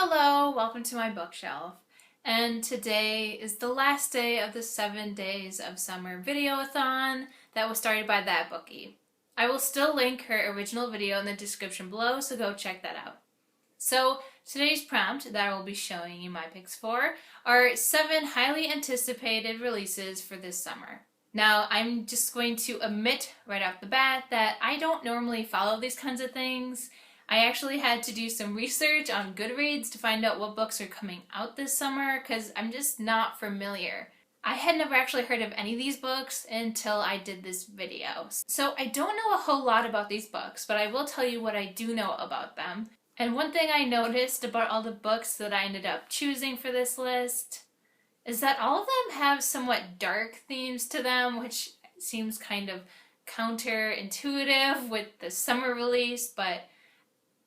Hello, welcome to my bookshelf. And today is the last day of the 7 days of summer videothon that was started by That Bookie. I will still link her original video in the description below, so go check that out. So today's prompt that I will be showing you my picks for are 7 highly anticipated releases for this summer. Now, I'm just going to admit right off the bat that I don't normally follow these kinds of things. I actually had to do some research on Goodreads to find out what books are coming out this summer because I'm just not familiar. I had never actually heard of any of these books until I did this video. So I don't know a whole lot about these books, but I will tell you what I do know about them. And one thing I noticed about all the books that I ended up choosing for this list is that all of them have somewhat dark themes to them, which seems kind of counterintuitive with the summer release, but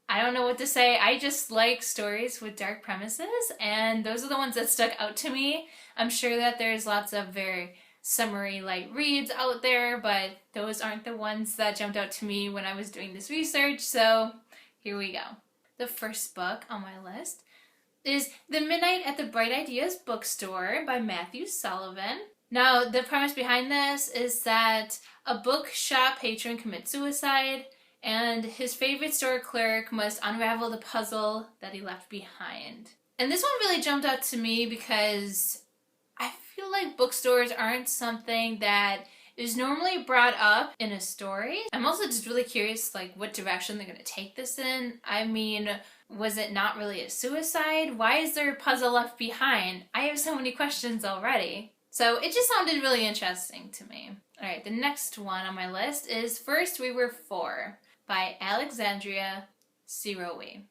I don't know what to say. I just like stories with dark premises, and those are the ones that stuck out to me. I'm sure that there's lots of very summery light reads out there, but those aren't the ones that jumped out to me when I was doing this research, so here we go. The first book on my list is The Midnight at the Bright Ideas Bookstore by Matthew Sullivan. Now, the premise behind this is that a bookshop patron commits suicide, and his favorite store clerk must unravel the puzzle that he left behind. And this one really jumped out to me because I feel like bookstores aren't something that is normally brought up in a story. I'm also just really curious what direction they're going to take this in. I mean, was it not really a suicide? Why is there a puzzle left behind? I have so many questions already. So it just sounded really interesting to me. Alright, the next one on my list is First We Were Four by Alexandria Sirowi.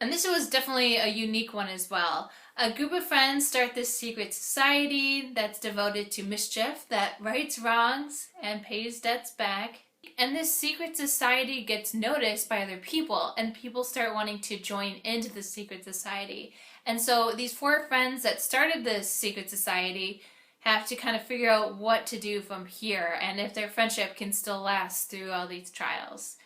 And this was definitely a unique one as well. A group of friends start this secret society that's devoted to mischief that rights wrongs and pays debts back. And this secret society gets noticed by other people, and people start wanting to join into the secret society. And so these 4 friends that started this secret society have to kind of figure out what to do from here and if their friendship can still last through all these trials.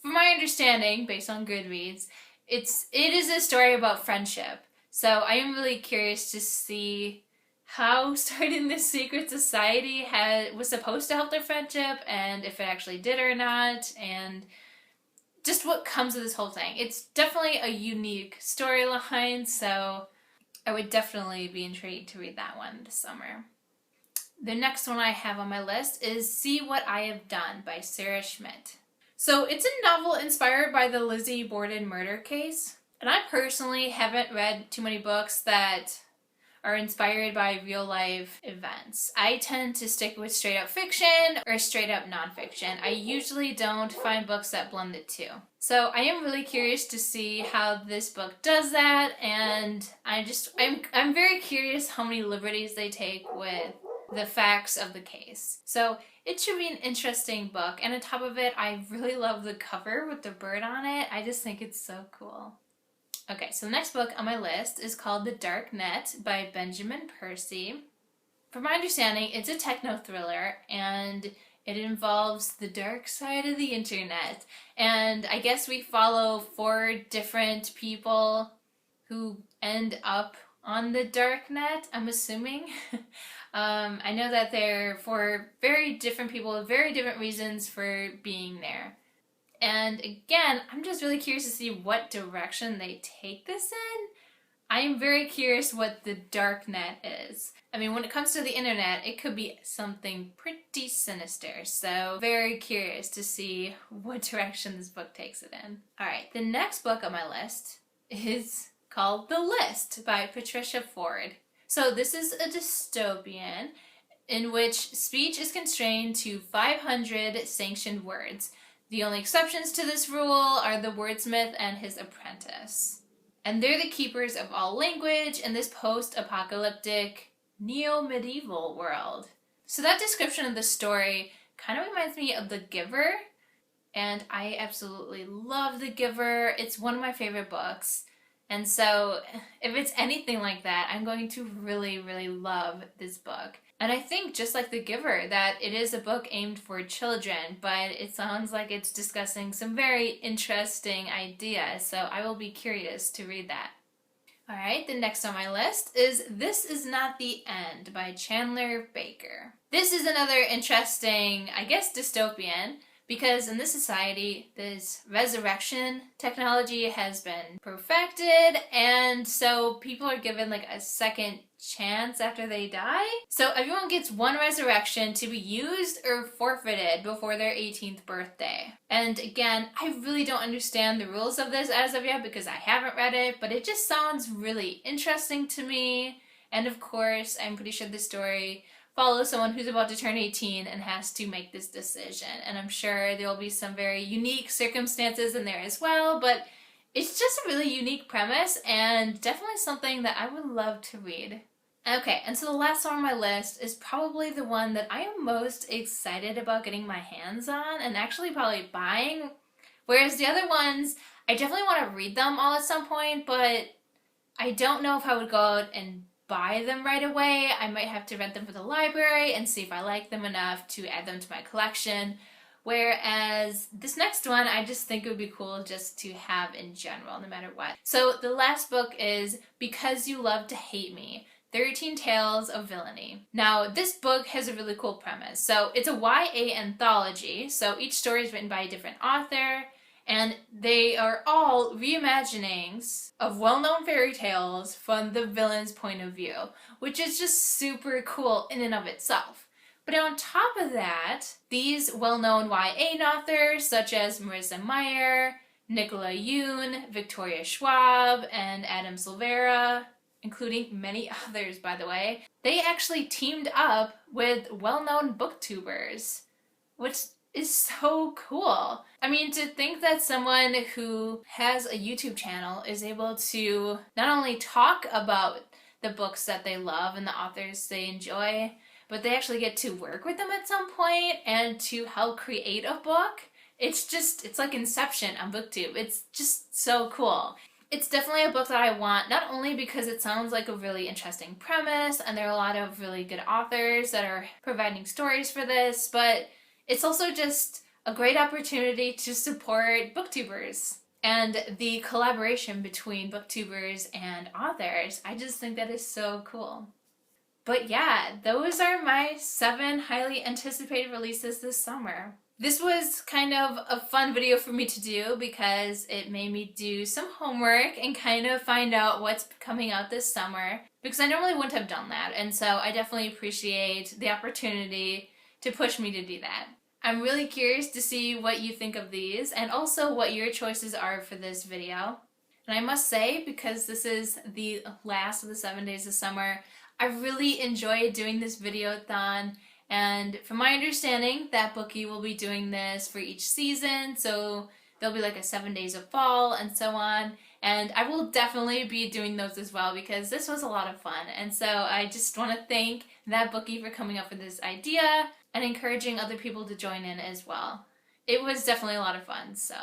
From my understanding, based on Goodreads, it is a story about friendship. So I am really curious to see how starting this secret society was supposed to help their friendship, and if it actually did or not, and just what comes of this whole thing. It's definitely a unique storyline, so I would definitely be intrigued to read that one this summer. The next one I have on my list is See What I Have Done by Sarah Schmidt. So it's a novel inspired by the Lizzie Borden murder case, and I personally haven't read too many books that are inspired by real life events. I tend to stick with straight up fiction or straight up nonfiction. I usually don't find books that blend the two. So I am really curious to see how this book does that, and I'm very curious how many liberties they take with the facts of the case. So it should be an interesting book, and on top of it, I really love the cover with the bird on it. I just think it's so cool. Okay, so the next book on my list is called The Darknet by Benjamin Percy. From my understanding, it's a techno thriller, and it involves the dark side of the internet. And I guess we follow 4 different people who end up on the Darknet, I'm assuming. I know that they're 4 very different people with very different reasons for being there. And again, I'm just really curious to see what direction they take this in. I am very curious what the Darknet is. I mean, when it comes to the internet, it could be something pretty sinister. So very curious to see what direction this book takes it in. Alright, the next book on my list is called The List by Patricia Ford. So this is a dystopian in which speech is constrained to 500 sanctioned words. The only exceptions to this rule are the wordsmith and his apprentice. And they're the keepers of all language in this post-apocalyptic, neo-medieval world. So that description of the story kind of reminds me of The Giver, and I absolutely love The Giver. It's one of my favorite books. And so if it's anything like that, I'm going to really, really love this book. And I think, just like The Giver, that it is a book aimed for children, but it sounds like it's discussing some very interesting ideas, so I will be curious to read that. Alright, the next on my list is This Is Not the End by Chandler Baker. This is another interesting, I guess, dystopian, because in this society, this resurrection technology has been perfected, and so people are given like a second chance after they die. So everyone gets one resurrection to be used or forfeited before their 18th birthday. And again, I really don't understand the rules of this as of yet because I haven't read it, but it just sounds really interesting to me. And of course, I'm pretty sure the story follows someone who's about to turn 18 and has to make this decision. And I'm sure there will be some very unique circumstances in there as well, but it's just a really unique premise and definitely something that I would love to read. Okay, and so the last one on my list is probably the one that I am most excited about getting my hands on and actually probably buying. Whereas the other ones, I definitely want to read them all at some point, but I don't know if I would go out and buy them right away. I might have to rent them for the library and see if I like them enough to add them to my collection. Whereas this next one, I just think it would be cool just to have in general, no matter what. So the last book is Because You Love to Hate Me, 13 Tales of Villainy. Now, this book has a really cool premise. So it's a YA anthology, so each story is written by a different author, and they are all reimaginings of well-known fairy tales from the villain's point of view, which is just super cool in and of itself. But on top of that, these well-known YA authors such as Marissa Meyer, Nicola Yoon, Victoria Schwab, and Adam Silvera, including many others by the way, they actually teamed up with well-known booktubers, which is so cool. I mean, to think that someone who has a YouTube channel is able to not only talk about the books that they love and the authors they enjoy, but they actually get to work with them at some point and to help create a book. It's like Inception on BookTube. It's just so cool. It's definitely a book that I want, not only because it sounds like a really interesting premise and there are a lot of really good authors that are providing stories for this, but it's also just a great opportunity to support booktubers and the collaboration between booktubers and authors. I just think that is so cool. But yeah, those are my 7 highly anticipated releases this summer. This was kind of a fun video for me to do because it made me do some homework and kind of find out what's coming out this summer, because I normally wouldn't have done that, and so I definitely appreciate the opportunity to push me to do that. I'm really curious to see what you think of these and also what your choices are for this video. And I must say, because this is the last of the 7 days of summer, I really enjoyed doing this video-a-thon. And from my understanding, That Bookie will be doing this for each season, so there'll be like a 7 days of fall and so on. And I will definitely be doing those as well because this was a lot of fun. And so I just want to thank That Bookie for coming up with this idea and encouraging other people to join in as well. It was definitely a lot of fun, so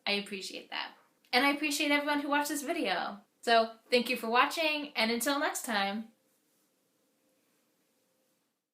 I appreciate that. And I appreciate everyone who watched this video. So thank you for watching, and until next time.